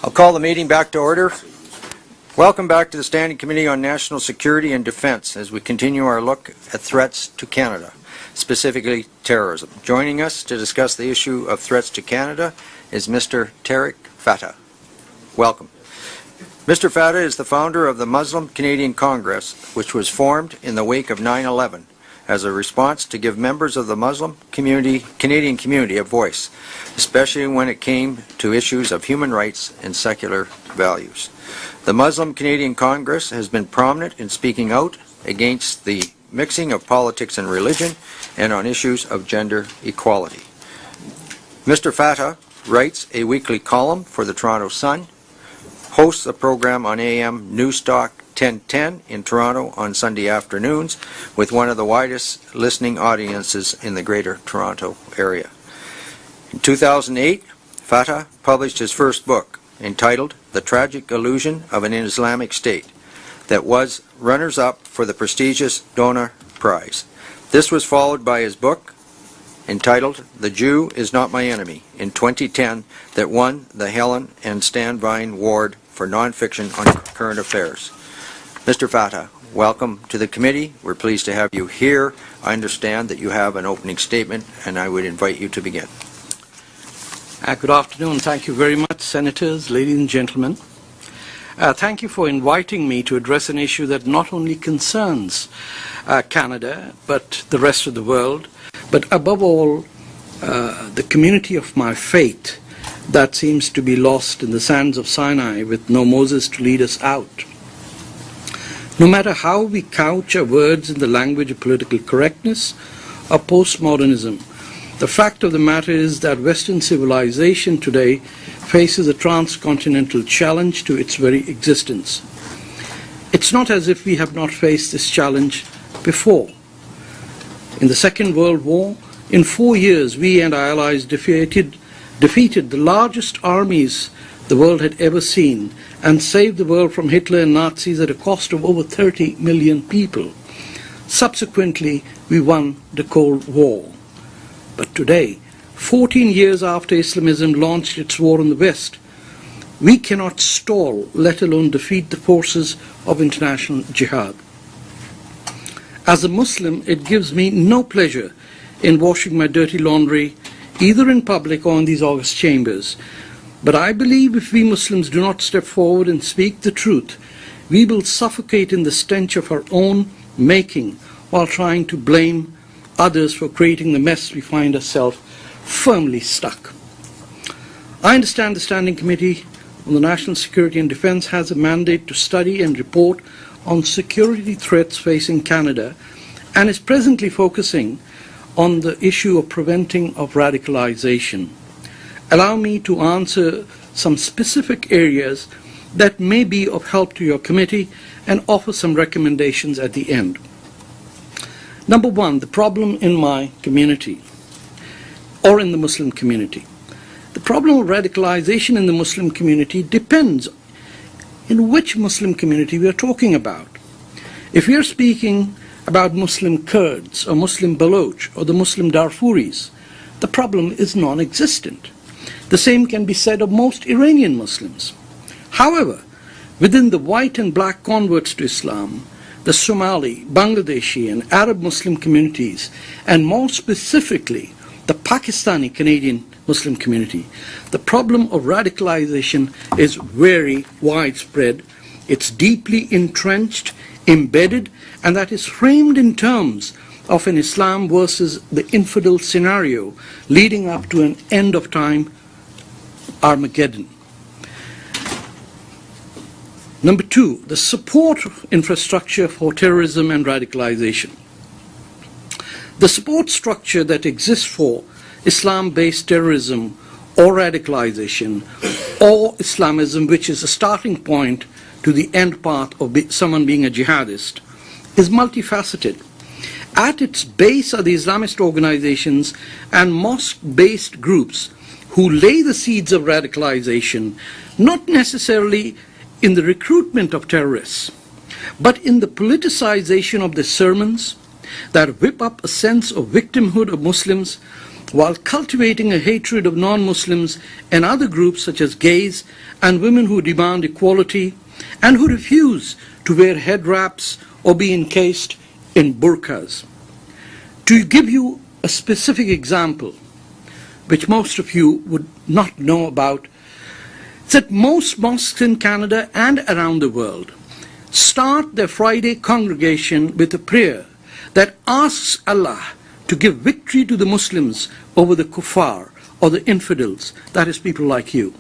I'll call the meeting back to order. Welcome back to the Standing Committee on National Security and Defence as we continue our look at threats to Canada, specifically terrorism. Joining us to discuss the issue of threats to Canada is Mr. TAREK FATAH. Welcome. Mr. FATAH is the founder of the Muslim Canadian Congress, which was formed in the wake of 9/11 as a response to give members of the Muslim Canadian community a voice, especially when it came to issues of human rights and secular values. The Muslim Canadian Congress has been prominent in speaking out against the mixing of politics and religion and on issues of gender equality. Mr. FATAH writes a weekly column for the Toronto Sun, hosts a program on AM Newstalk 1010 in Toronto on Sunday afternoons with one of the widest listening audiences in the Greater Toronto Area. In 2008, FATAH published his first book entitled The Tragic Illusion of an Islamic State that was runners-up for the prestigious Dona Prize. This was followed by his book entitled The Jew is Not My Enemy in 2010 that won the Helen and Stan Vine Award for Nonfiction on Current Affairs. Mr. FATAH, welcome to the committee. We're pleased to have you here. I understand that you have an opening statement, and I would invite you to begin. Good afternoon. Thank you very much, Senators, ladies and gentlemen. Thank you for inviting me to address an issue that not only concerns Canada, but the rest of the world, but above all, the community of my faith that seems to be lost in the sands of Sinai with no Moses to lead us out. No matter how we couch our words in the language of political correctness or postmodernism, the fact of the matter is that Western civilization today faces a transcontinental challenge to its very existence. It's not as if we have not faced this challenge before. In the Second World War, in 4 years, we and our allies defeated the largest armies the world had ever seen and saved the world from Hitler and Nazis at a cost of over 30 million people. Subsequently, we won the Cold War. But today, 14 years after Islamism launched its war in the West, we cannot stall, let alone defeat the forces of international jihad. As a Muslim, it gives me no pleasure in washing my dirty laundry, either in public or in these august chambers. But I believe if we Muslims do not step forward and speak the truth, we will suffocate in the stench of our own making while trying to blame others for creating the mess we find ourselves firmly stuck. I understand the Standing Committee on the National Security and Defence has a mandate to study and report on security threats facing Canada and is presently focusing on the issue of preventing of radicalization. Allow me to answer some specific areas that may be of help to your committee and offer some recommendations at the end. Number one, the problem in my community or in the Muslim community. The problem of radicalization in the Muslim community depends in which Muslim community we are talking about. If we are speaking about Muslim Kurds or Muslim Baloch or the Muslim Darfuris, the problem is non-existent. The same can be said of most Iranian Muslims. However, within the white and black converts to Islam, the Somali, Bangladeshi and Arab Muslim communities, and more specifically the Pakistani Canadian Muslim community, the problem of radicalization is very widespread. It's deeply entrenched, embedded, and that is framed in terms of an Islam versus the infidel scenario leading up to an end of time Armageddon. Number two, the support infrastructure for terrorism and radicalization. The support structure that exists for Islam-based terrorism or radicalization or Islamism, which is a starting point to the end path of someone being a jihadist, is multifaceted. At its base are the Islamist organizations and mosque-based groups who lay the seeds of radicalization, not necessarily in the recruitment of terrorists, but in the politicization of the sermons that whip up a sense of victimhood of Muslims while cultivating a hatred of non-Muslims and other groups such as gays and women who demand equality and who refuse to wear head wraps or be encased in burqas. To give you a specific example, which most of you would not know about, is that most mosques in Canada and around the world start their Friday congregation with a prayer that asks Allah to give victory to the Muslims over the kuffar or the infidels, that is people like you.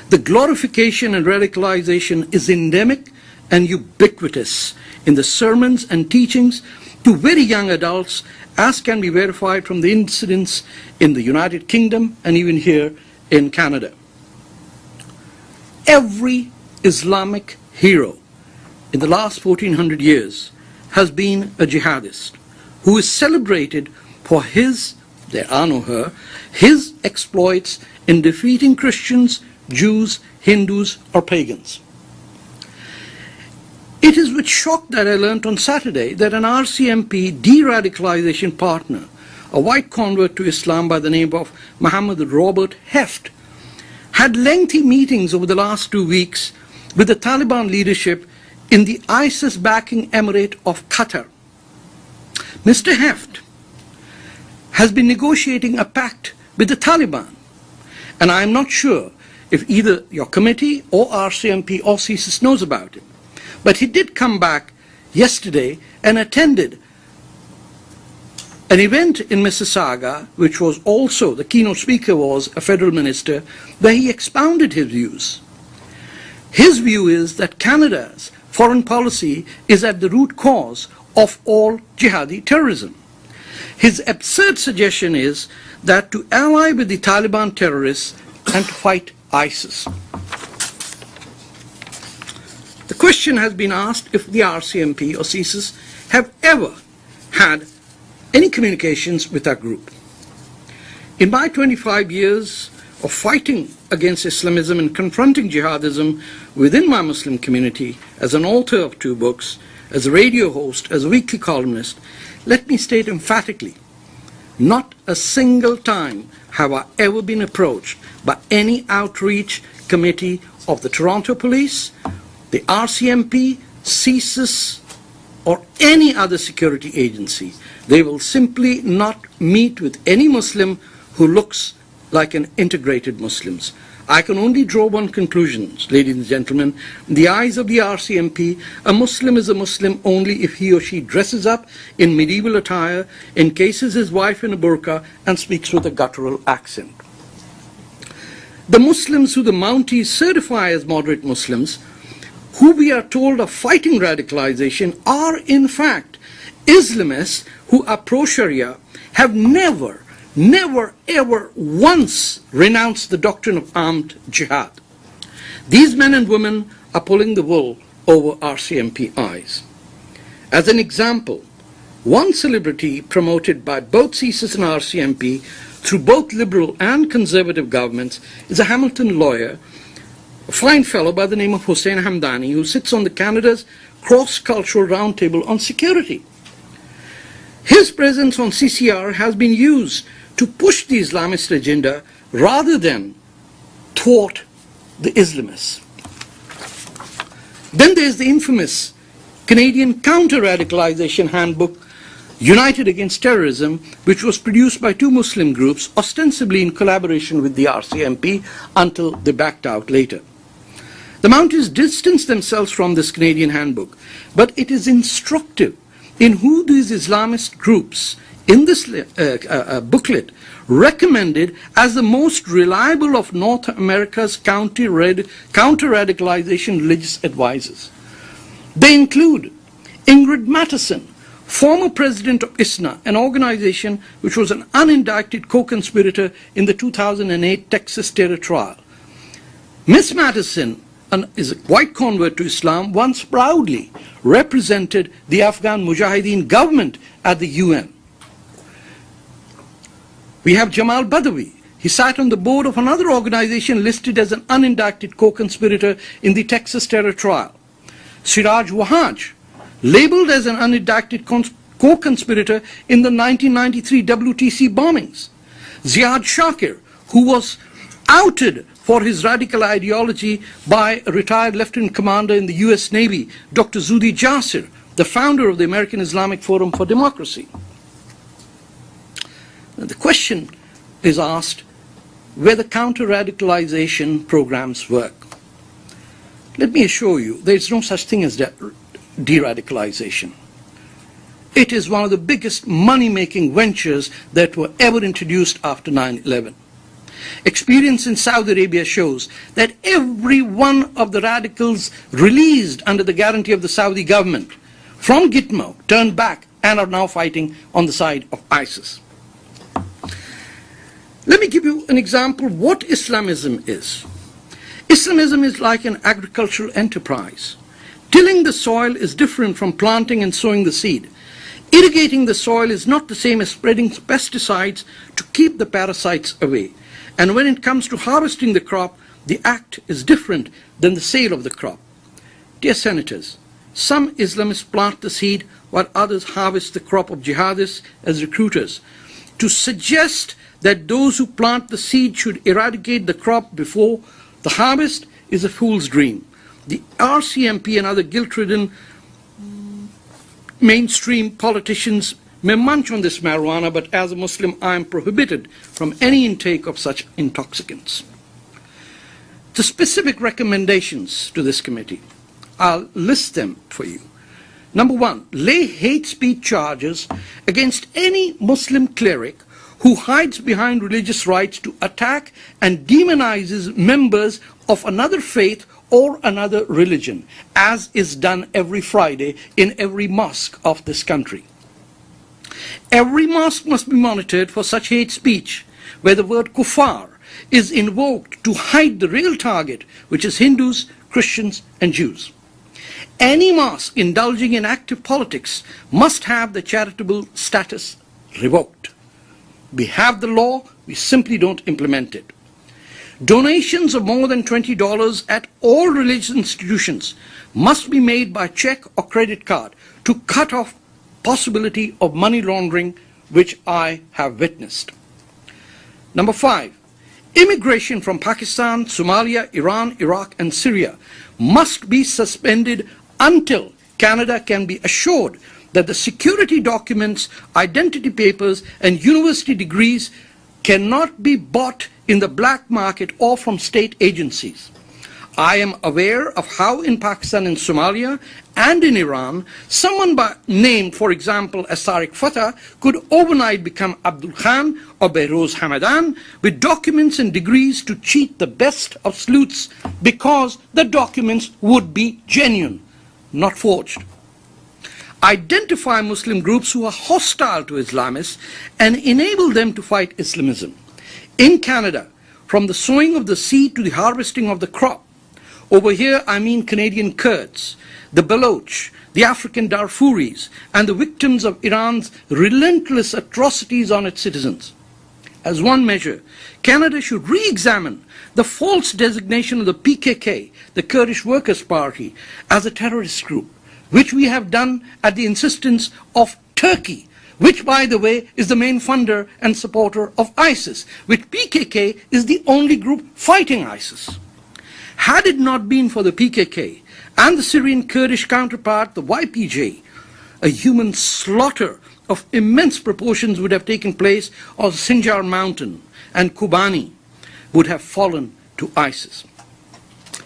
The glorification and radicalization is endemic and ubiquitous in the sermons and teachings to very young adults, as can be verified from the incidents in the United Kingdom and even here in Canada. Every Islamic hero in the last 1400 years has been a jihadist who is celebrated for his, there are no her, his exploits in defeating Christians, Jews, Hindus or pagans. It is with shock that I learnt on Saturday that an RCMP de-radicalization partner, a white convert to Islam by the name of Muhammad Robert Heft, had lengthy meetings over the last 2 weeks with the Taliban leadership in the ISIS-backing Emirate of Qatar. Mr. Heft has been negotiating a pact with the Taliban, and I am not sure if either your committee or RCMP or CSIS knows about it. But he did come back yesterday and attended an event in Mississauga, which was also, the keynote speaker was a federal minister, where he expounded his views. His view is that Canada's foreign policy is at the root cause of all jihadi terrorism. His absurd suggestion is that to ally with the Taliban terrorists and to fight ISIS. The question has been asked if the RCMP or CSIS have ever had any communications with that group. In my 25 years of fighting against Islamism and confronting jihadism within my Muslim community as an author of 2 books, as a radio host, as a weekly columnist, let me state emphatically, not a single time have I ever been approached by any outreach committee of the Toronto Police, the RCMP, CSIS, or any other security agency. They will simply not meet with any Muslim who looks like an integrated Muslim. I can only draw one conclusion, ladies and gentlemen. In the eyes of the RCMP, a Muslim is a Muslim only if he or she dresses up in medieval attire, encases his wife in a burqa, and speaks with a guttural accent. The Muslims who the Mounties certify as moderate Muslims, who we are told are fighting radicalization, are in fact Islamists who are pro-Sharia, have never ever once renounced the doctrine of armed jihad. These men and women are pulling the wool over RCMP eyes. As an example, one celebrity promoted by both CSIS and RCMP through both liberal and conservative governments is a Hamilton lawyer, a fine fellow by the name of Hussein Hamdani, who sits on the Canada's Cross-Cultural Roundtable on Security. His presence on CCR has been used to push the Islamist agenda rather than thwart the Islamists. Then there's the infamous Canadian Counter-Radicalization Handbook, United Against Terrorism, which was produced by 2 Muslim groups, ostensibly in collaboration with the RCMP, until they backed out later. The Mounties distanced themselves from this Canadian handbook, but it is instructive in who these Islamist groups in this booklet recommended as the most reliable of North America's counter-radicalization religious advisors. They include Ingrid Mattison, former president of ISNA, an organization which was an unindicted co-conspirator in the 2008 Texas terror trial. Ms. Mattison is a white convert to Islam, once proudly represented the Afghan Mujahideen government at the UN. We have Jamal Badawi. He sat on the board of another organization listed as an unindicted co-conspirator in the Texas terror trial. Siraj Wahaj, labeled as an unindicted co-conspirator in the 1993 WTC bombings. Ziad Shakir, who was outed for his radical ideology by a retired lieutenant commander in the US Navy, Dr. Zudi Jasser, the founder of the American Islamic Forum for Democracy. Now, the question is asked whether counter-radicalization programs work. Let me assure you, there is no such thing as de-radicalization. It is one of the biggest money-making ventures that were ever introduced after 9/11. Experience in Saudi Arabia shows that every one of the radicals released under the guarantee of the Saudi government from Gitmo turned back and are now fighting on the side of ISIS. Let me give you an example of what Islamism is. Islamism is like an agricultural enterprise. Tilling the soil is different from planting and sowing the seed. Irrigating the soil is not the same as spreading pesticides to keep the parasites away. And when it comes to harvesting the crop, the act is different than the sale of the crop. Dear Senators, some Islamists plant the seed while others harvest the crop of jihadists as recruiters. To suggest that those who plant the seed should eradicate the crop before the harvest is a fool's dream. The RCMP and other guilt-ridden mainstream politicians may munch on this marijuana, but as a Muslim, I am prohibited from any intake of such intoxicants. The specific recommendations to this committee, I'll list them for you. Number one, lay hate speech charges against any Muslim cleric who hides behind religious rights to attack and demonizes members of another faith or another religion, as is done every Friday in every mosque of this country. Every mosque must be monitored for such hate speech, where the word kuffar is invoked to hide the real target, which is Hindus, Christians, and Jews. Any mosque indulging in active politics must have the charitable status revoked. We have the law, we simply don't implement it. Donations of more than $20 at all religious institutions must be made by check or credit card to cut off possibility of money laundering, which I have witnessed. Number 5, immigration from Pakistan, Somalia, Iran, Iraq, and Syria must be suspended until Canada can be assured that the security documents, identity papers, and university degrees cannot be bought in the black market or from state agencies. I am aware of how in Pakistan and Somalia and in Iran, someone named, for example, as TAREK FATAH could overnight become Abdul Khan or Behrouz Hamadan with documents and degrees to cheat the best of sleuths because the documents would be genuine, not forged. Identify Muslim groups who are hostile to Islamists and enable them to fight Islamism. In Canada, from the sowing of the seed to the harvesting of the crop, over here I mean Canadian Kurds, the Baloch, the African Darfuris, and the victims of Iran's relentless atrocities on its citizens. As one measure, Canada should re-examine the false designation of the PKK, the Kurdish Workers' Party, as a terrorist group, which we have done at the insistence of Turkey, which, by the way, is the main funder and supporter of ISIS, which PKK is the only group fighting ISIS. Had it not been for the PKK and the Syrian Kurdish counterpart, the YPJ, a human slaughter of immense proportions would have taken place on Sinjar Mountain, and Kobani would have fallen to ISIS.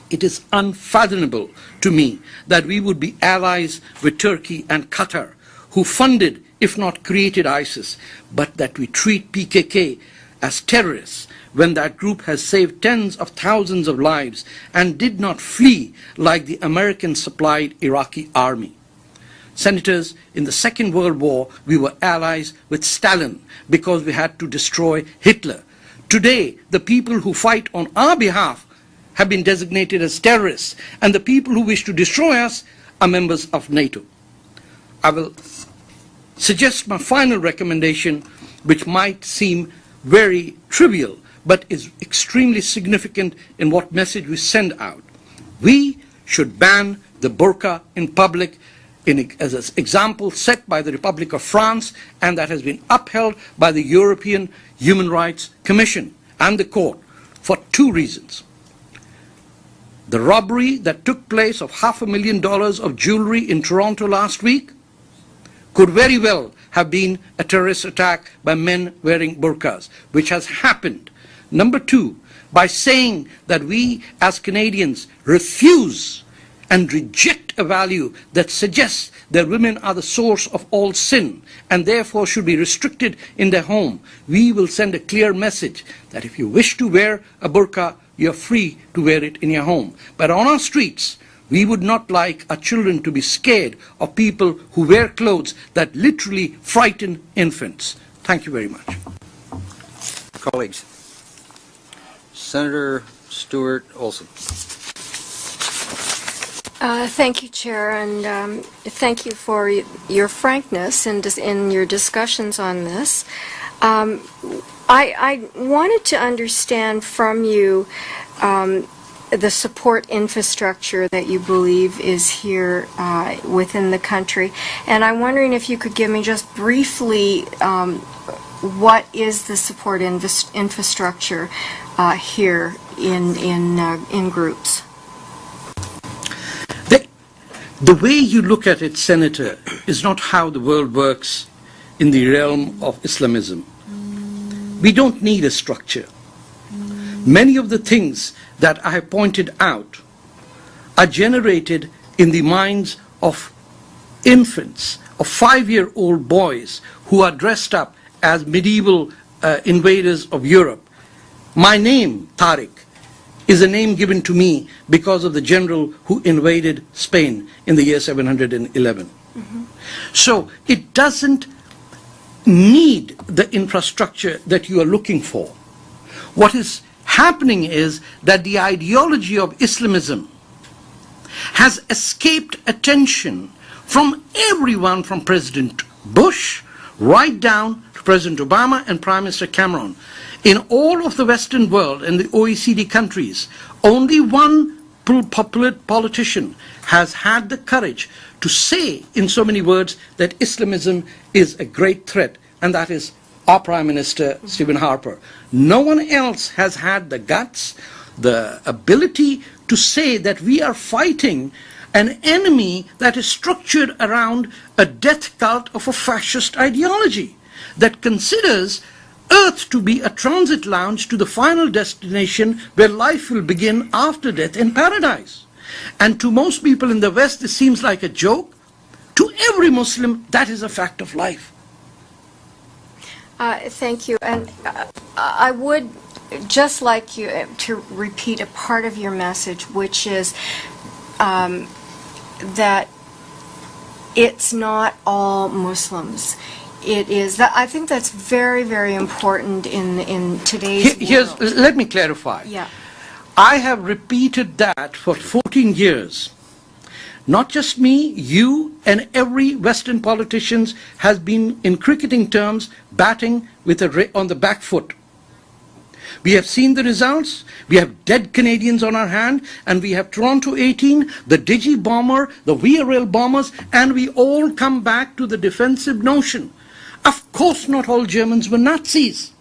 It is unfathomable to me that we would be allies with Turkey and Qatar, who funded, if not created ISIS, but that we treat PKK as terrorists when that group has saved tens of thousands of lives and did not flee like the American-supplied Iraqi army. Senators, in the Second World War, we were allies with Stalin because we had to destroy Hitler. Today, the people who fight on our behalf have been designated as terrorists, and the people who wish to destroy us are members of NATO. I will suggest my final recommendation, which might seem very trivial, but is extremely significant in what message we send out. We should ban the burqa in public as an example set by the Republic of France, and that has been upheld by the European Human Rights Commission and the court for two reasons. The robbery that took place of $500,000 of jewelry in Toronto last week could very well have been a terrorist attack by men wearing burqas, which has happened. Number two, by saying that we as Canadians refuse and reject a value that suggests that women are the source of all sin and therefore should be restricted in their home, we will send a clear message that if you wish to wear a burqa, you're free to wear it in your home. But on our streets, we would not like our children to be scared of people who wear clothes that literally frighten infants. Thank you very much. Colleagues. Senator Stewart Olson. Thank you, Chair, and thank you for your frankness in your discussions on this. I wanted to understand from you the support infrastructure that you believe is here within the country, and I'm wondering if you could give me just briefly what is the support infrastructure here in groups. The way you look at it, Senator, is not how the world works in the realm of Islamism. We don't need a structure. Many of the things that I have pointed out are generated in the minds of infants, of 5-year-old boys who are dressed up as medieval invaders of Europe. My name, TAREK, is a name given to me because of the general who invaded Spain in the year 711. So it doesn't need the infrastructure that you are looking for. What is happening is that the ideology of Islamism has escaped attention from everyone, from President Bush right down to President Obama and Prime Minister Cameron. In all of the Western world and the OECD countries, only one politician has had the courage to say in so many words that Islamism is a great threat, and that is our Prime Minister, Stephen Harper. No one else has had the guts, the ability to say that we are fighting an enemy that is structured around a death cult of a fascist ideology that considers Earth to be a transit lounge to the final destination where life will begin after death in paradise. And to most people in the West, this seems like a joke. To every Muslim, that is a fact of life. Thank you. And I would just like you to repeat a part of your message, which is that it's not all Muslims. It is that I think that's very, very important in today's world. Let me clarify. Yeah. I have repeated that for 14 years. Not just me, you and every Western politician has been, in cricketing terms, batting with on the back foot. We have seen the results. We have dead Canadians on our hand, and we have Toronto 18, the Digi bomber, the VRL bombers, and we all come back to the defensive notion. Of course not all Germans were Nazis.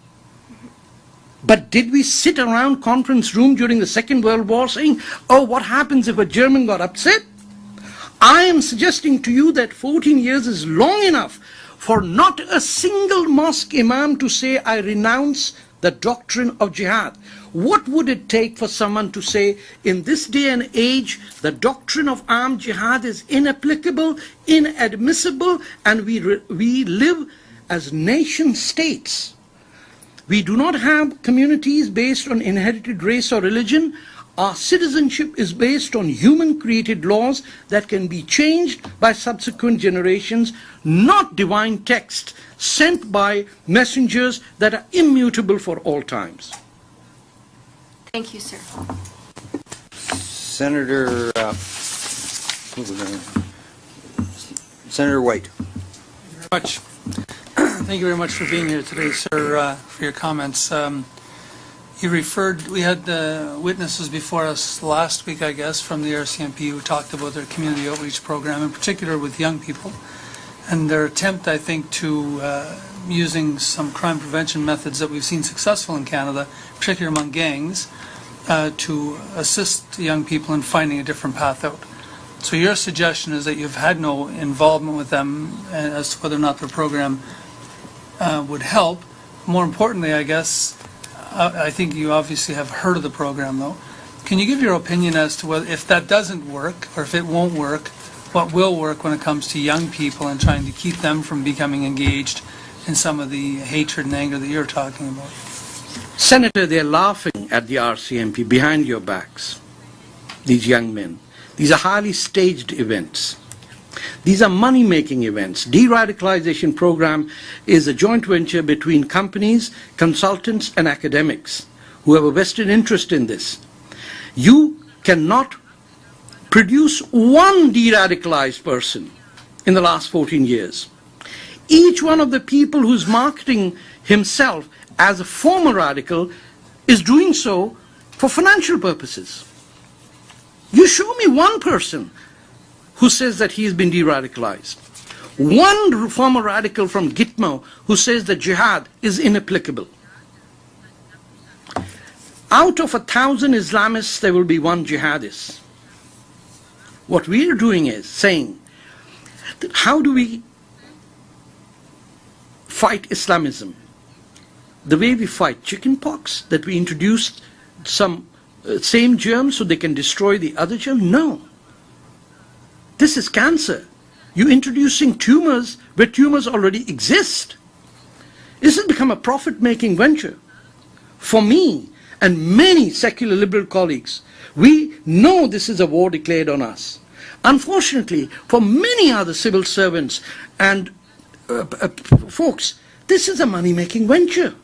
But did we sit around conference room during the Second World War saying, oh, what happens if a German got upset? I am suggesting to you that 14 years is long enough for not a single mosque imam to say, I renounce the doctrine of jihad. What would it take for someone to say, in this day and age, the doctrine of armed jihad is inapplicable, inadmissible, and we live as nation states. We do not have communities based on inherited race or religion. Our citizenship is based on human-created laws that can be changed by subsequent generations, not divine text sent by messengers that are immutable for all times. Thank you, sir. Senator White. Thank you very much for being here today, sir, for your comments. You referred, we had witnesses before us last week, I guess, from the RCMP who talked about their community outreach program, in particular with young people, and their attempt, I think, to using some crime prevention methods that we've seen successful in Canada, particularly among gangs, to assist young people in finding a different path out. So your suggestion is that you've had no involvement with them as to whether or not their program would help. More importantly, I guess, I think you obviously have heard of the program, though. Can you give your opinion as to whether, if that doesn't work, or if it won't work, what will work when it comes to young people and trying to keep them from becoming engaged in some of the hatred and anger that you're talking about? Senator, they're laughing at the RCMP behind your backs, these young men. These are highly staged events. These are money-making events. De-radicalization program is a joint venture between companies, consultants, and academics who have a vested interest in this. You cannot produce one de-radicalized person in the last 14 years. Each one of the people who's marketing himself as a former radical is doing so for financial purposes. You show me one person who says that he has been de-radicalized. One former radical from Gitmo who says that jihad is inapplicable. Out of 1,000 Islamists, there will be one jihadist. What we are doing is saying, that how do we fight Islamism? The way we fight chickenpox, that we introduce some same germs so they can destroy the other germ? No. This is cancer. You're introducing tumors where tumors already exist. This has become a profit-making venture. For me and many secular liberal colleagues, we know this is a war declared on us. Unfortunately, for many other civil servants and folks, this is a money-making venture.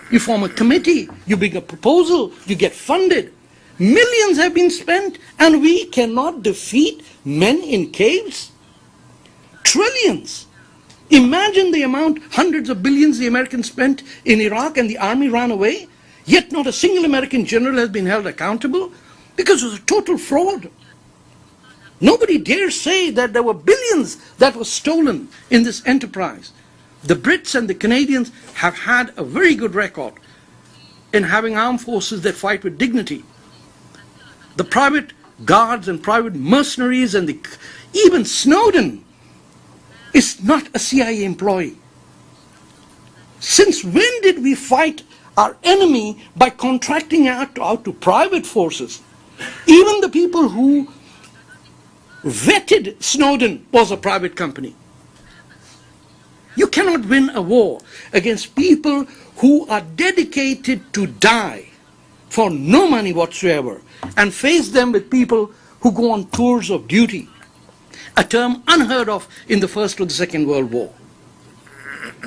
You form a committee, you bring a proposal, you get funded. Millions have been spent, and we cannot defeat men in caves. Trillions. Imagine the amount, hundreds of billions the Americans spent in Iraq and the army ran away, yet not a single American general has been held accountable because it was a total fraud. Nobody dares say that there were billions that were stolen in this enterprise. The Brits and the Canadians have had a very good record in having armed forces that fight with dignity. The private guards and private mercenaries and even Snowden is not a CIA employee. Since when did we fight our enemy by contracting out to private forces? Even the people who vetted Snowden was a private company. You cannot win a war against people who are dedicated to die for no money whatsoever and face them with people who go on tours of duty, a term unheard of in the First or the Second World War.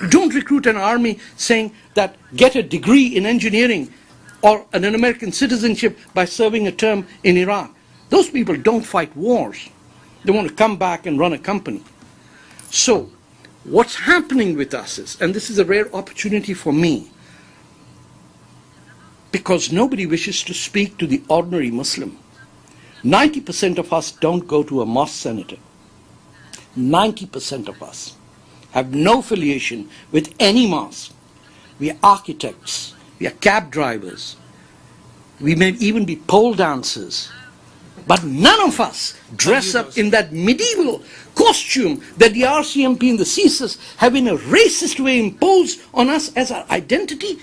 Don't recruit an army saying that get a degree in engineering or an American citizenship by serving a term in Iraq. Those people don't fight wars. They want to come back and run a company. So, what's happening with us is, and this is a rare opportunity for me, because nobody wishes to speak to the ordinary Muslim. 90% of us don't go to a mosque, Senator. 90% of us have no affiliation with any mosque. We are architects, we are cab drivers, we may even be pole dancers, but none of us dress up in that medieval costume that the RCMP and the CSIS have in a racist way imposed on us as our identity.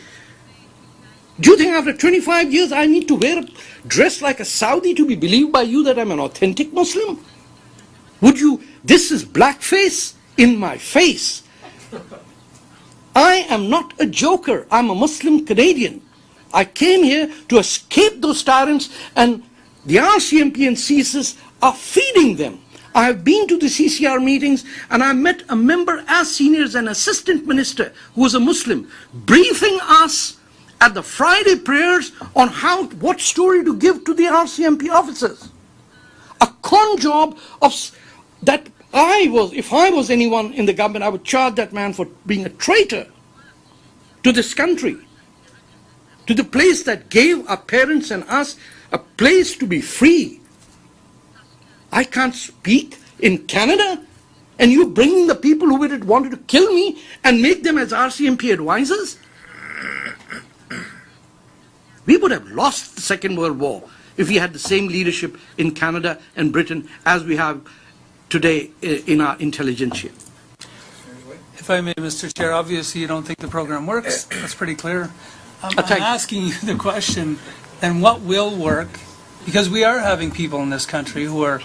Do you think after 25 years I need to dress like a Saudi to be believed by you that I'm an authentic Muslim? Would you, this is blackface in my face. I am not a joker, I'm a Muslim Canadian. I came here to escape those tyrants, and the RCMP and CSIS are feeding them. I have been to the CCR meetings and I met a member as senior as an assistant minister who was a Muslim, briefing us at the Friday prayers on what story to give to the RCMP officers. A con job of that if I was anyone in the government, I would charge that man for being a traitor to this country. to the place that gave our parents and us a place to be free. I can't speak in Canada, and you bringing the people who wanted to kill me and make them as RCMP advisors? We would have lost the Second World War if we had the same leadership in Canada and Britain as we have today in our intelligentsia. If I may, Mr. Chair, obviously you don't think the program works. That's pretty clear. I'm Thank you. asking you the question, then what will work? Because we are having people in this country who are,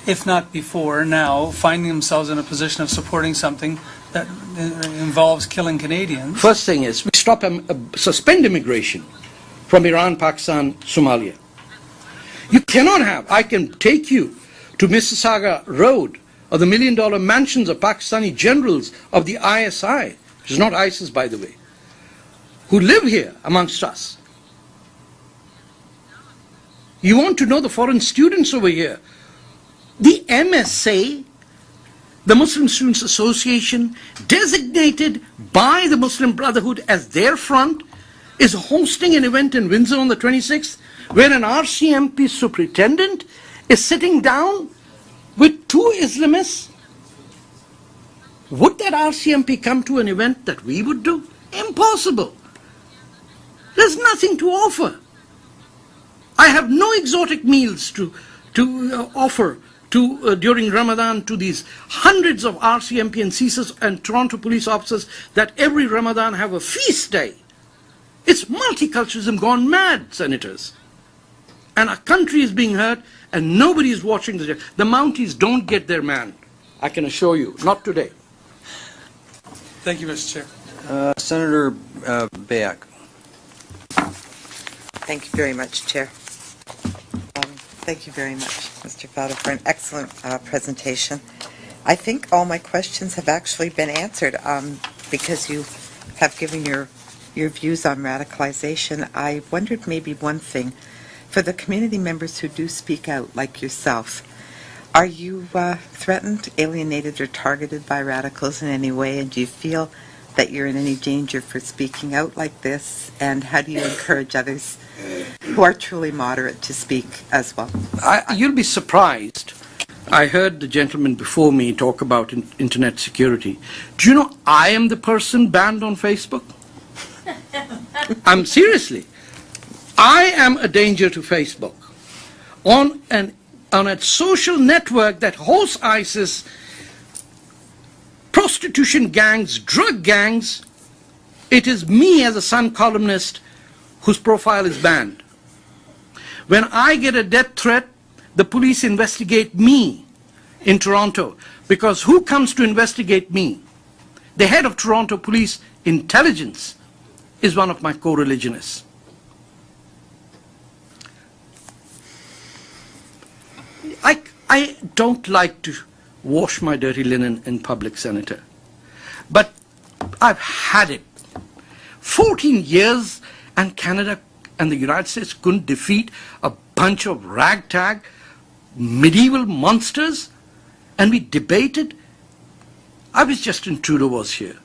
if not before, now finding themselves in a position of supporting something that involves killing Canadians. First thing is, we suspend immigration from Iran, Pakistan, Somalia. You cannot have, I can take you to Mississauga Road or the $1 million mansions of Pakistani generals of the ISI, which is not ISIS by the way, who live here amongst us. You want to know the foreign students over here? The MSA, the Muslim Students Association, designated by the Muslim Brotherhood as their front, is hosting an event in Windsor on the 26th where an RCMP superintendent is sitting down with two Islamists. Would that RCMP come to an event that we would do? Impossible. There's nothing to offer. I have no exotic meals to offer during Ramadan to these hundreds of RCMP and CSIS and Toronto police officers that every Ramadan have a feast day. It's multiculturalism gone mad, senators. And our country is being hurt and nobody is watching the Mounties don't get their man. I can assure you, not today. Thank you, Mr. Chair. Senator Bayak. Thank you very much, Chair. Thank you very much, Mr. FATAH, for an excellent presentation. I think all my questions have actually been answered because you have given your views on radicalization. I wondered maybe one thing. For the community members who do speak out, like yourself, are you threatened, alienated, or targeted by radicals in any way? And do you feel that you're in any danger for speaking out like this? And how do you encourage others who are truly moderate to speak as well? You'll be surprised. I heard the gentleman before me talk about internet security. Do you know I am the person banned on Facebook? I'm seriously. I am a danger to Facebook. On a social network that hosts ISIS, prostitution gangs, drug gangs, it is me as a Sun columnist whose profile is banned. When I get a death threat, the police investigate me in Toronto, because who comes to investigate me? The head of Toronto Police Intelligence is one of my co-religionists. I don't like to wash my dirty linen in public, Senator, but I've had it. 14 years and Canada and the United States couldn't defeat a bunch of ragtag medieval monsters, and we debated. I wish Justin Trudeau was here.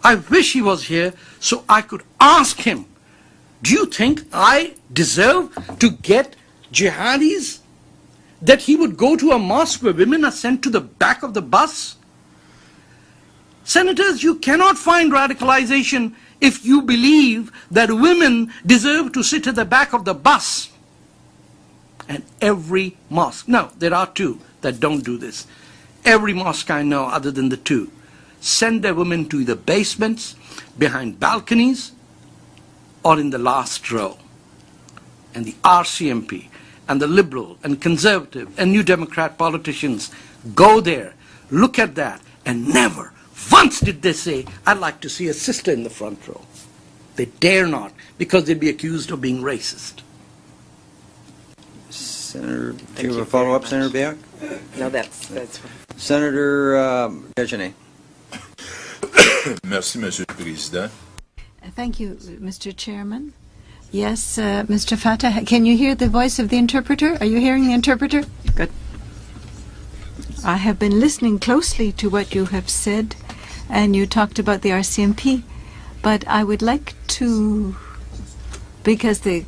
I wish he was here so I could ask him, do you think I deserve to get jihadis? That he would go to a mosque where women are sent to the back of the bus? Senators, you cannot find radicalization if you believe that women deserve to sit at the back of the bus. And every mosque, no, there are two that don't do this. Every mosque I know other than the two send their women to the basements, behind balconies, or in the last row. And the RCMP and the Liberal and Conservative and New Democrat politicians go there, look at that, and never once did they say, I'd like to see a sister in the front row. They dare not, because they'd be accused of being racist. Senator, do you have a follow-up, Senator Bayak? No, that's fine. Senator Dejanay. Merci, Monsieur le Président. Thank you, Mr. Chairman. Yes, Mr. FATAH, can you hear the voice of the interpreter? Are you hearing the interpreter? Good. I have been listening closely to what you have said, and you talked about the RCMP, but I would like to because the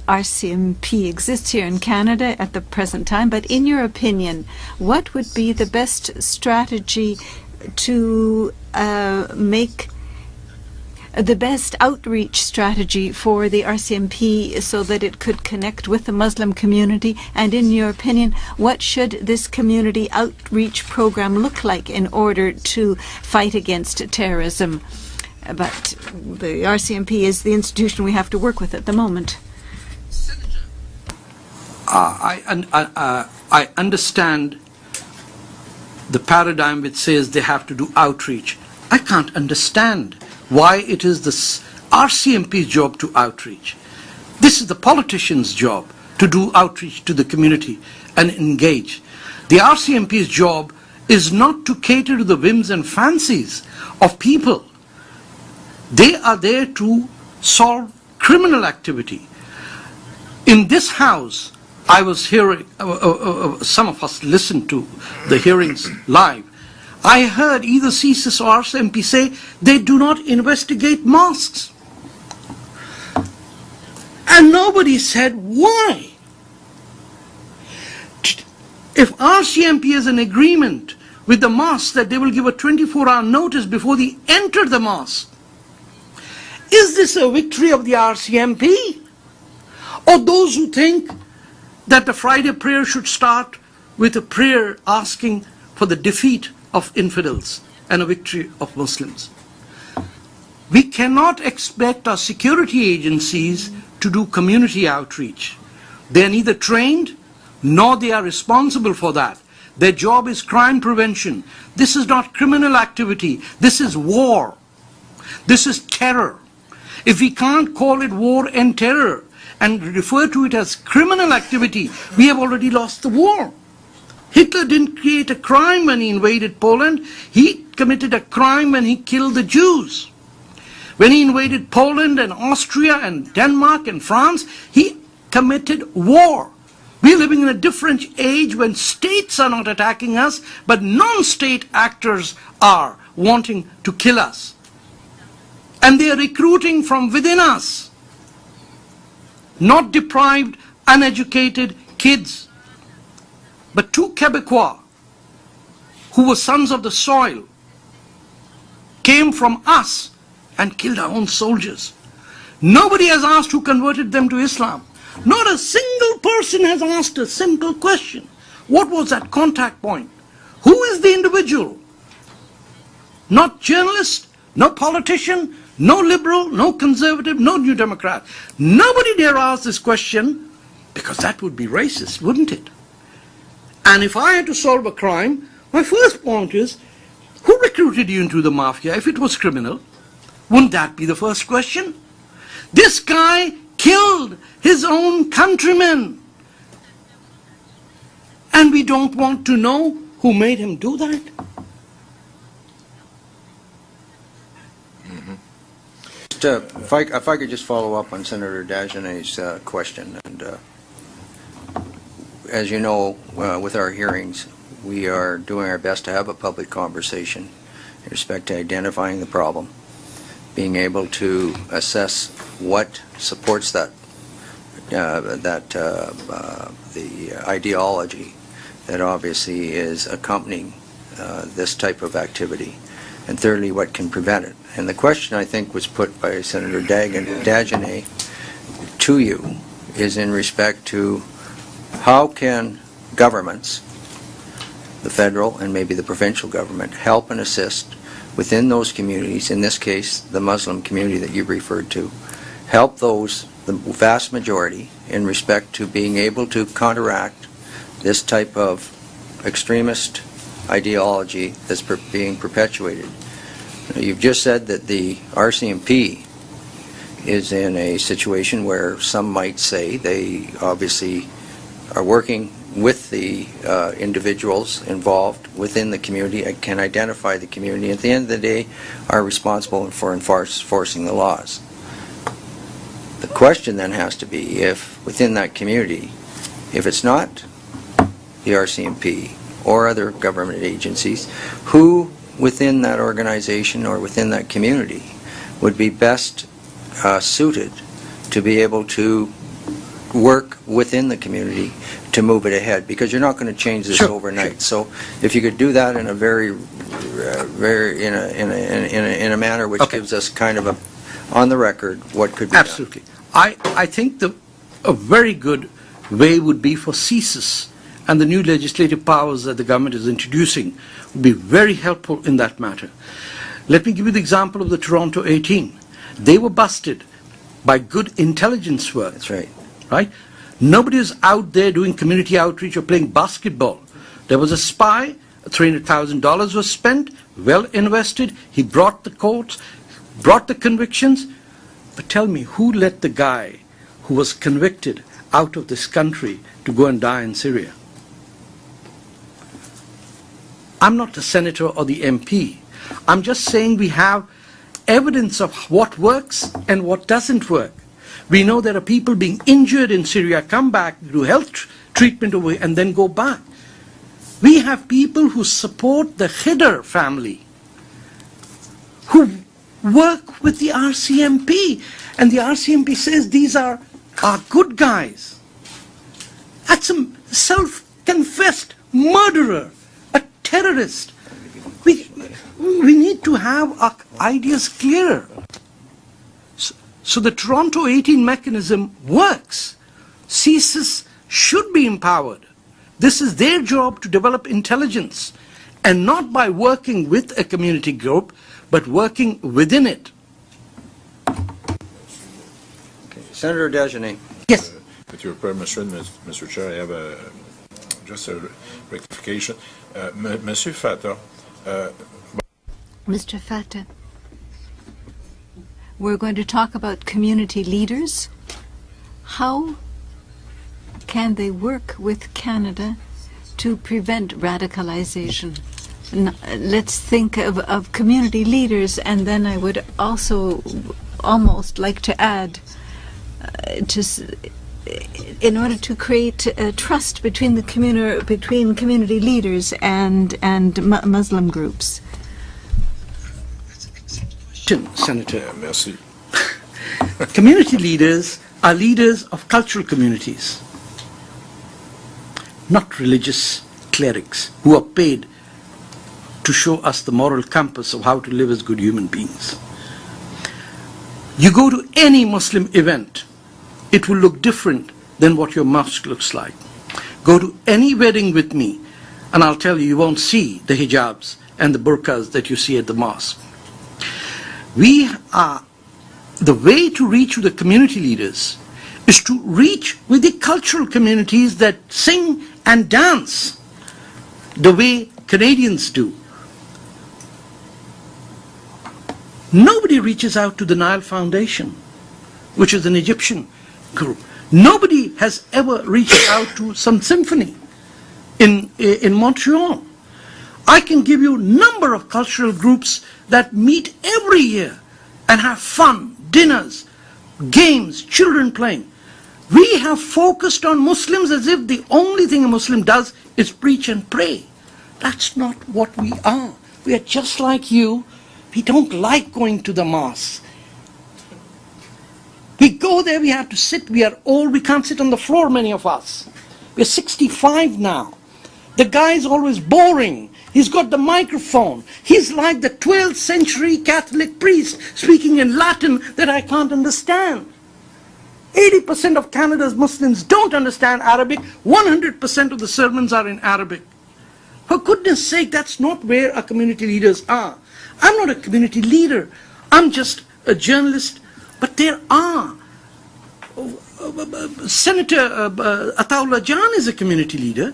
RCMP exists here in Canada at the present time, but in your opinion, what would be the best strategy to make the best outreach strategy for the RCMP so that it could connect with the Muslim community? And in your opinion, what should this community outreach program look like in order to fight against terrorism? But the RCMP is the institution we have to work with at the moment. I understand the paradigm which says they have to do outreach. I can't understand why it is the RCMP's job to outreach. This is the politician's job to do outreach to the community and engage. The RCMP's job is not to cater to the whims and fancies of people. They are there to solve criminal activity. In this house, I was hearing, some of us listened to the hearings live. I heard either CSIS or RCMP say they do not investigate mosques. And nobody said why. If RCMP has an agreement with the mosque that they will give a 24-hour notice before they enter the mosque, is this a victory of the RCMP? Or those who think that the Friday prayer should start with a prayer asking for the defeat of infidels and a victory of Muslims? We cannot expect our security agencies to do community outreach. They are neither trained nor they are responsible for that. Their job is crime prevention. This is not criminal activity. This is war. This is terror. If we can't call it war and terror and refer to it as criminal activity, we have already lost the war. Hitler didn't create a crime when he invaded Poland. He committed a crime when he killed the Jews. When he invaded Poland and Austria and Denmark and France, he committed war. We're living in a different age when states are not attacking us, but non-state actors are wanting to kill us. And they are recruiting from within us, not deprived, uneducated kids. But two Quebecois, who were sons of the soil, came from us and killed our own soldiers. Nobody has asked who converted them to Islam. Not a single person has asked a simple question. What was that contact point? Who is the individual? Not journalist, no politician, no liberal, no conservative, no New Democrat. Nobody dare ask this question, because that would be racist, wouldn't it? And if I had to solve a crime, my first point is, who recruited you into the mafia if it was criminal? Wouldn't that be the first question? This guy killed his own countrymen. And we don't want to know who made him do that? If I could just follow up on Senator Dagenet's question. And as you know, with our hearings, we are doing our best to have a public conversation in respect to identifying the problem, being able to assess what supports the ideology that obviously is accompanying this type of activity, and thirdly, what can prevent it. And the question, I think, was put by Senator Dagenet to you is in respect to how can governments, the federal and maybe the provincial government, help and assist within those communities, in this case the Muslim community that you referred to, help those, the vast majority, in respect to being able to counteract this type of extremist ideology that's being perpetuated. You've just said that the RCMP is in a situation where some might say they obviously are working with the individuals involved within the community and can identify the community. At the end of the day, are responsible for enforcing the laws. The question then has to be, if within that community, if it's not the RCMP or other government agencies, who within that organization or within that community would be best suited to be able to work within the community to move it ahead, because you're not going to change this Sure, overnight. So if you could do that in a very in a manner which Okay. gives us kind of a on the record what could be done. Absolutely. I think a very good way would be for CSIS and the new legislative powers that the government is introducing would be very helpful in that matter. Let me give you the example of the Toronto 18. They were busted by good intelligence work. That's right. Right? Nobody is out there doing community outreach or playing basketball. There was a spy, $300,000 was spent, well invested. He brought the courts, brought the convictions. But tell me, who let the guy who was convicted out of this country to go and die in Syria? I'm not the senator or the MP. I'm just saying we have evidence of what works and what doesn't work. We know there are people being injured in Syria, come back, do health treatment away, and then go back. We have people who support the Khidr family, who work with the RCMP, and the RCMP says these are good guys. That's a self-confessed murderer, a terrorist. We need to have our ideas clearer. So the Toronto 18 mechanism works. CSIS should be empowered. This is their job to develop intelligence, and not by working with a community group, but working within it. Okay. Senator Desjardins. Yes. With your permission, Mr. Chair, I have just a rectification. Monsieur FATAH, Mr. Fatah, we're going to talk about community leaders. How can they work with Canada to prevent radicalization? Let's think of community leaders, and then I would also almost like to add, in order to create trust between between community leaders and Muslim groups. Senator. merci. Community leaders are leaders of cultural communities, not religious clerics who are paid to show us the moral compass of how to live as good human beings. You go to any Muslim event, it will look different than what your mosque looks like. Go to any wedding with me, and I'll tell you, you won't see the hijabs and the burqas that you see at the mosque. The way to reach with the community leaders is to reach with the cultural communities that sing and dance the way Canadians do. Nobody reaches out to the Nile Foundation, which is an Egyptian group. Nobody has ever reached out to some symphony in Montreal. I can give you a number of cultural groups that meet every year and have fun, dinners, games, children playing. We have focused on Muslims as if the only thing a Muslim does is preach and pray. That's not what we are. We are just like you. We don't like going to the mosque. We go there, we have to sit, we are old, we can't sit on the floor, many of us. We're 65 now. The guy is always boring. He's got the microphone. He's like the 12th century Catholic priest speaking in Latin that I can't understand. 80% of Canada's Muslims don't understand Arabic. 100% of the sermons are in Arabic. For goodness sake, that's not where our community leaders are. I'm not a community leader. I'm just a journalist. But there are. Senator Ataullah Jan is a community leader.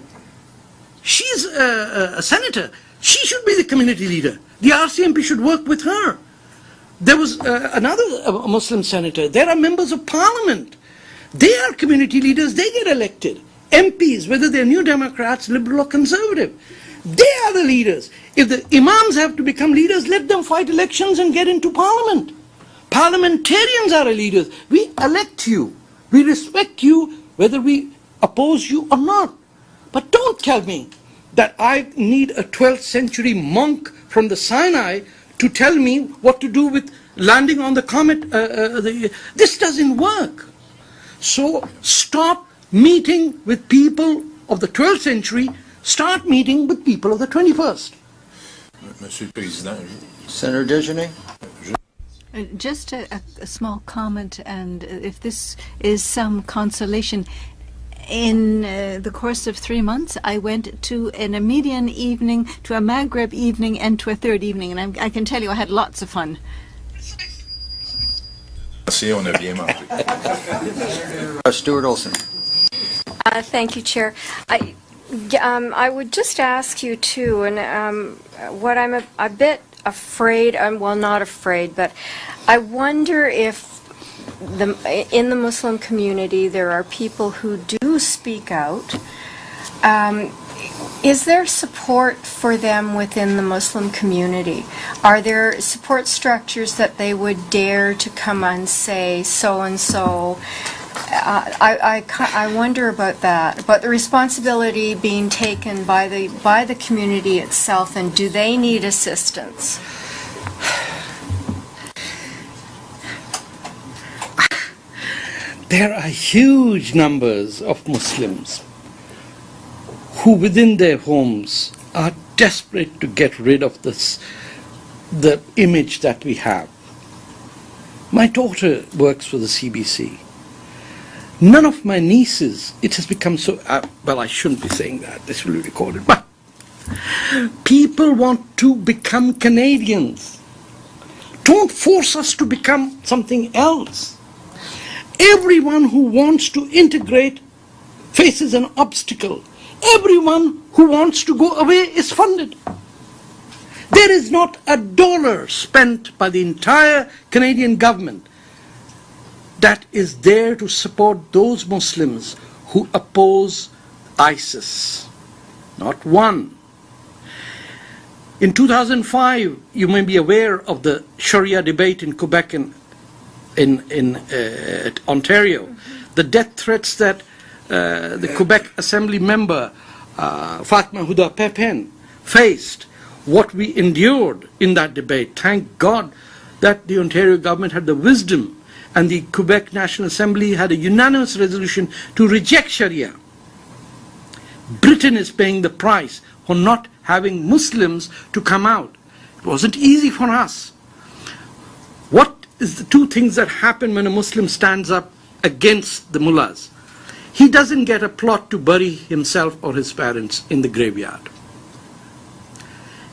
She's a senator. She should be the community leader. The RCMP should work with her. There was another Muslim senator. There are members of parliament. They are community leaders. They get elected. MPs, whether they're New Democrats, Liberal or Conservative. They are the leaders. If the imams have to become leaders, let them fight elections and get into parliament. Parliamentarians are leaders. We elect you. We respect you whether we oppose you or not. But don't tell me that I need a 12th century monk from the Sinai to tell me what to do with landing on the comet. This doesn't work. So stop meeting with people of the 12th century, start meeting with people of the 21st. Monsieur le Président, Senator Desjardins? Just a small comment, and if this is some consolation, in the course of 3 months, I went to an Armenian evening, to a Maghreb evening, and to a third evening, and I can tell you I had lots of fun. merci, on a bien mangé. Stuart Olson. Thank you, Chair. I would just ask you too, and what I'm a bit afraid, well, not afraid, but I wonder if in the Muslim community there are people who do speak out. Is there support for them within the Muslim community? Are there support structures that they would dare to come and say so-and-so? I wonder about that, about the responsibility being taken by the community itself, and do they need assistance? There are huge numbers of Muslims who within their homes are desperate to get rid of the image that we have. My daughter works for the CBC. None of my nieces, it has become so, well, I shouldn't be saying that, this will be recorded, but people want to become Canadians. Don't force us to become something else. Everyone who wants to integrate faces an obstacle. Everyone who wants to go away is funded. There is not a dollar spent by the entire Canadian government that is there to support those Muslims who oppose ISIS. Not one. In 2005, you may be aware of the Sharia debate in Quebec and in Ontario. The death threats that the Quebec Assembly member Fatma Huda Pepin faced, what we endured in that debate. Thank God that the Ontario government had the wisdom and the Quebec National Assembly had a unanimous resolution to reject Sharia. Britain is paying the price for not having Muslims to come out. It wasn't easy for us. What is the two things that happen when a Muslim stands up against the mullahs? He doesn't get a plot to bury himself or his parents in the graveyard.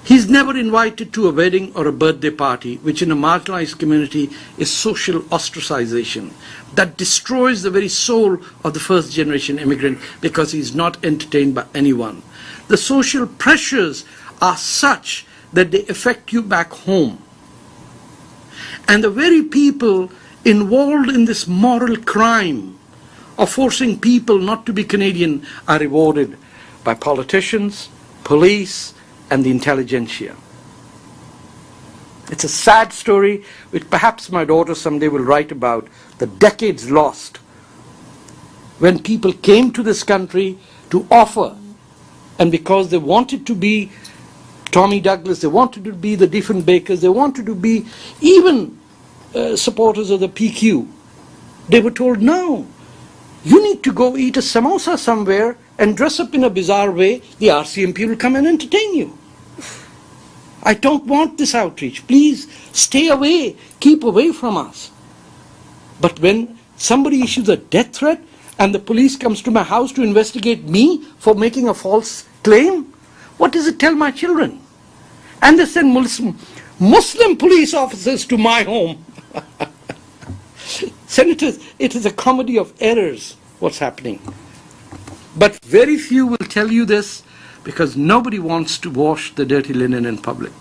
He's never invited to a wedding or a birthday party, which in a marginalized community is social ostracization that destroys the very soul of the first generation immigrant because he's not entertained by anyone. The social pressures are such that they affect you back home. And the very people involved in this moral crime of forcing people not to be Canadian are rewarded by politicians, police, and the intelligentsia. It's a sad story which perhaps my daughter someday will write about, the decades lost when people came to this country to offer, and because they wanted to be Tommy Douglas, they wanted to be the Diefenbakers, they wanted to be even supporters of the PQ, they were told, no, you need to go eat a samosa somewhere and dress up in a bizarre way, the RCMP will come and entertain you. I don't want this outreach. Please stay away, keep away from us. But when somebody issues a death threat and the police comes to my house to investigate me for making a false claim, what does it tell my children? And they send Muslim police officers to my home. Senators, it is a comedy of errors what's happening. But very few will tell you this because nobody wants to wash the dirty linen in public.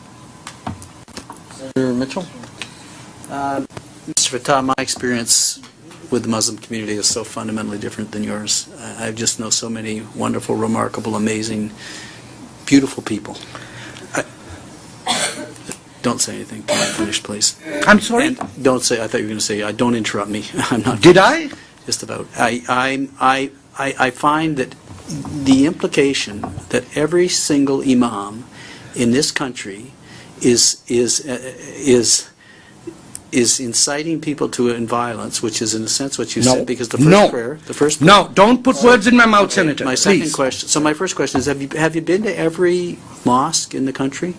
Senator Mitchell? Mr. FATAH, my experience with the Muslim community is so fundamentally different than yours. I just know so many wonderful, remarkable, amazing, beautiful people. Don't say anything. Can I finish, please? I'm sorry? And don't say, I thought you were going to say, don't interrupt me. I'm not. Did I? Just about. I find that the implication that every single imam in this country is is inciting people to violence, which is in a sense what you No. said, because the No. first prayer, No, don't put words in my mouth, Senator. My second Please. question. So my first question is: Have you been to every mosque in the country?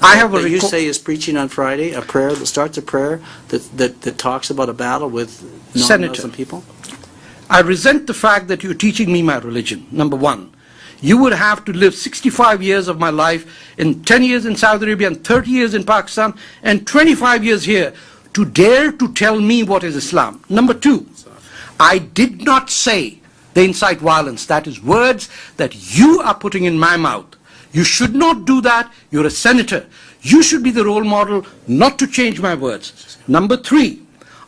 I have a that you reco- say is preaching on Friday a prayer that starts a prayer that talks about a battle with Senator. non-Muslim people. I resent the fact that you're teaching me my religion, number one. You would have to live 65 years of my life, in 10 years in Saudi Arabia and 30 years in Pakistan and 25 years here to dare to tell me what is Islam. Number two, I did not say they incite violence. That is words that you are putting in my mouth. You should not do that. You're a senator. You should be the role model not to change my words. Number three,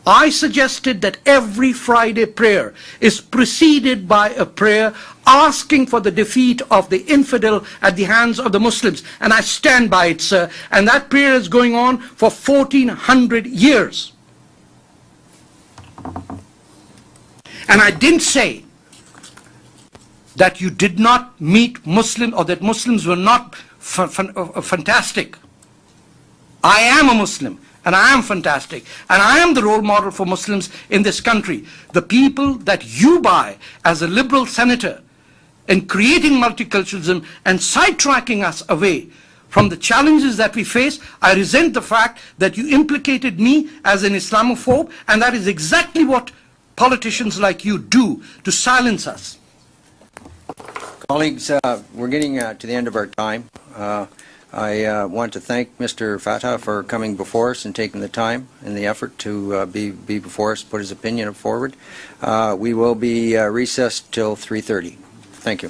I suggested that every Friday prayer is preceded by a prayer asking for the defeat of the infidel at the hands of the Muslims. And I stand by it, sir. And that prayer is going on for 1400 years. And I didn't say that you did not meet Muslims or that Muslims were not fantastic. I am a Muslim. And I am fantastic. And I am the role model for Muslims in this country. The people that you buy as a liberal senator in creating multiculturalism and sidetracking us away from the challenges that we face, I resent the fact that you implicated me as an Islamophobe, and that is exactly what politicians like you do to silence us. Colleagues, we're getting to the end of our time. I want to thank Mr. FATAH for coming before us and taking the time and the effort to be before us, put his opinion forward. We will be recessed till 3:30. Thank you.